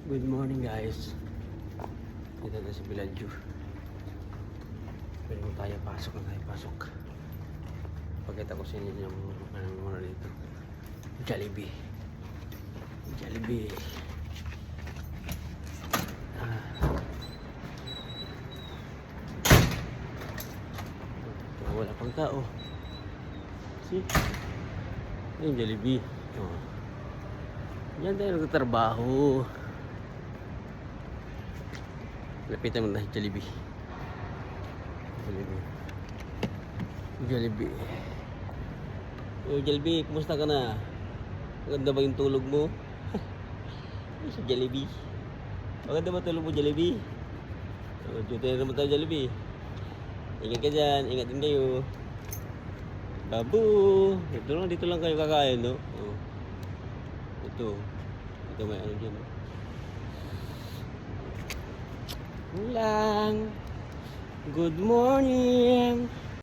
Good morning guys. Dito na si Biladju. Pero kung tayo pasok. Pagkita ko sa inyo yung anong muna dito. Jollibee. Wala pang tao. See? Yung Jollibee. Oh. Yan tayo nagtatrabaho. Lapitan mo na Jollibee. Oh Jollibee, kumusta ka na? Maganda ba yung tulog mo? Sa Jollibee. Maganda ba tulog mo Jollibee? Oh, duty na naman tayo Jollibee. Ingat ka dyan, ingat din kayo. Babu! Dito lang kayo kakain, no? Oh. Ito may ano dyan, no? Lang. Good morning.